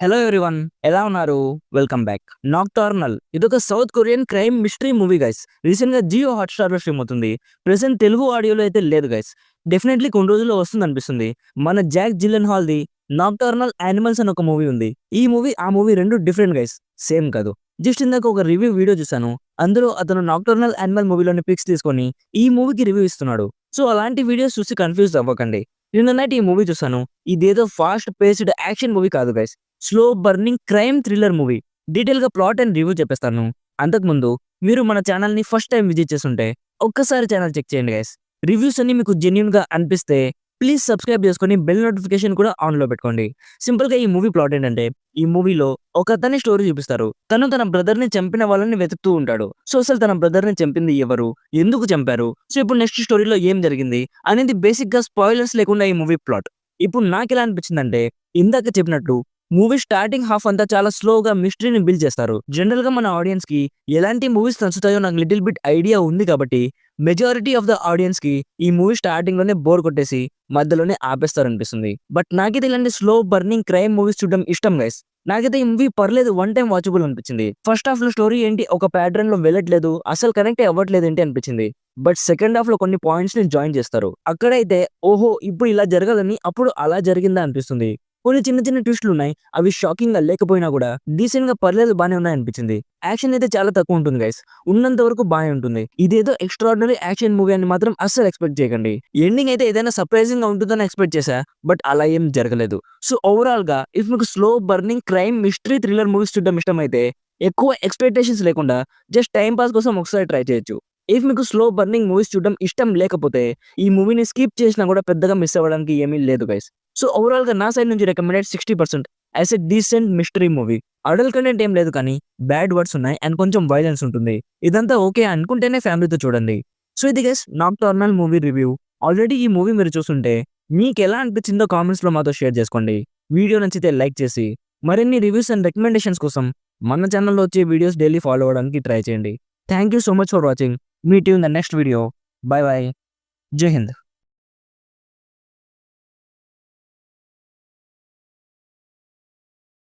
Hello everyone, ఎలా ఉన్నారు? Welcome back. Nocturnal ఇదొక south Korean crime mystery movie guys. Recent గా జియో హాట్‌స్టార్ లో స్ట్రీమ్ అవుతుంది. ప్రెసెంట్ తెలుగు ఆడియోలో అయితే లేదు గైస్. డెఫినెట్లీ కొన్ని రోజుల్లో వస్తుంది అనిపిస్తుంది. మన Jake Gyllenhaal the Nocturnal Animals అని ఒక మూవీ ఉంది. ఈ మూవీ ఆ మూవీ రెండు డిఫరెంట్ గైస్, సేమ్ కాదు. జస్ట్ ఇందాక ఒక రివ్యూ వీడియో చూసాను. అందులో అతను నాక్టర్నల్ యానిమల్ మూవీలోని పిక్స్ తీసుకొని ఈ మూవీకి రివ్యూ ఇస్తున్నాడు. సో అలాంటి వీడియోస్ చూసి కన్ఫ్యూజ్ అవ్వకండి. నిన్న నైట్ ఈ మూవీ చూసాను. ఇదేదో ఫాస్ట్ పేస్డ్ యాక్షన్ మూవీ కాదు guys. Slow burning crime thriller movie. Detail గా ప్లాట్ అండ్ రివ్యూ చెప్పేస్తాను. అంతకుముందు మీరు మన ఛానల్ ని ఫస్ట్ టైం విజిట్ చేస్తుంటే ఒక్కసారి ఛానల్ చెక్ చేయండి గైస్. రివ్యూస్ అన్ని మీకు జెన్యూన్ గా అనిపిస్తే ప్లీజ్ సబ్స్క్రైబ్ చేసుకొని బెల్ నోటిఫికేషన్ కూడా ఆన్ లో పెట్టుకోండి. సింపుల్ గా ఈ మూవీ ప్లాట్ ఏంటంటే, ఈ మూవీలో ఒక అతని స్టోరీ చూపిస్తారు. తను తన బ్రదర్ ని చంపిన వాళ్ళని వెతుకుతూ ఉంటాడు. సో అసలు తన బ్రదర్ ని చంపింది ఎవరు, ఎందుకు చంపారు, సో ఇప్పుడు నెక్స్ట్ స్టోరీలో ఏం జరిగింది అనేది బేసిక్ గా స్పాయిలర్స్ లేకుండా ఈ మూవీ ప్లాట్. ఇప్పుడు నాకు ఎలా అనిపించిందంటే, ఇందాక చెప్పినట్టు మూవీ స్టార్టింగ్ హాఫ్ అంతా చాలా స్లోగా మిస్టరీని బిల్డ్ చేస్తారు. జనరల్ గా మన ఆడియన్స్ కి ఎలాంటి మూవీస్ నచ్చుతాయో నాకు లిటిల్ బిట్ ఐడియా ఉంది కాబట్టి మెజారిటీ ఆఫ్ ద ఆడియన్స్ కి ఈ మూవీ స్టార్టింగ్ లోనే బోర్ కొట్టేసి మధ్యలోనే ఆపేస్తారనిపిస్తుంది. బట్ నాకైతే ఇలాంటి స్లో బర్నింగ్ క్రైమ్ మూవీస్ చూడడం ఇష్టం గైస్. నాకైతే ఈ మూవీ పర్లేదు, వన్ టైం వాచబుల్ అనిపించింది. ఫస్ట్ హాఫ్ లో స్టోరీ ఏంటి ఒక ప్యాటర్న్ లో వెళ్ళట్లేదు, అసలు కనెక్ట్ అవ్వట్లేదు ఏంటి అనిపించింది. బట్ సెకండ్ హాఫ్ లో కొన్ని పాయింట్స్ ని జాయిన్ చేస్తారు. అక్కడైతే ఓహో ఇప్పుడు ఇలా జరగాలని, అప్పుడు అలా జరిగిందా అనిపిస్తుంది. కొన్ని చిన్న చిన్న ట్విస్టులు ఉన్నాయి. అవి షాకింగ్ గా లేకపోయినా కూడా డీసెంట్ గా పర్లేదు బానే ఉన్నాయి అనిపించింది. యాక్షన్ అయితే చాలా తక్కువ ఉంటుంది గైస్, ఉన్నంత వరకు బానే ఉంటుంది. ఇదేదో ఎక్స్ట్రాడినరీ యాక్షన్ మూవీ అని మాత్రం అస్సలు ఎక్స్పెక్ట్ చేయకండి. ఎండింగ్ అయితే ఏదైనా సర్ప్రైజింగ్ గా ఉంటుందని ఎక్స్పెక్ట్ చేశా, బట్ అలా ఏం జరగలేదు. సో ఓవరాల్ గా ఇఫ్ మీకు slow burning crime mystery thriller movies చూడడం ఇష్టం అయితే ఎక్కువ ఎక్స్పెక్టేషన్స్ లేకుండా జస్ట్ టైం పాస్ కోసం ఒకసారి ట్రై చేయొచ్చు. ఇఫ్ మీకు స్లో బర్నింగ్ మూవీస్ చూడడం ఇష్టం లేకపోతే ఈ మూవీని స్కిప్ చేసినా కూడా పెద్దగా మిస్ అవ్వడానికి ఏమీ లేదు గైస్. సో ఓవరాల్ గా నా సైడ్ నుంచి recommended 60% as a decent mystery movie. Adult content ఏం లేదు కానీ బ్యాడ్ వర్డ్స్ ఉన్నాయి అండ్ కొంచెం వైలెన్స్ ఉంటుంది. ఇదంతా ఓకే అనుకుంటేనే ఫ్యామిలీతో చూడండి. సో ఇది guys nocturnal movie review. Already ఈ మూవీ మీరు చూస్తుంటే మీకు ఎలా అనిపించిందో కామెంట్స్ లో మాతో షేర్ చేసుకోండి. వీడియో నచ్చితే లైక్ చేసి మరిన్ని రివ్యూస్ అండ్ రికమెండేషన్స్ కోసం మన ఛానల్లో వచ్చే వీడియోస్ డైలీ ఫాలో అవ్వడానికి ట్రై చేయండి. Thank you so much for watching. Meet you in the next video. Bye bye. Jai Hind.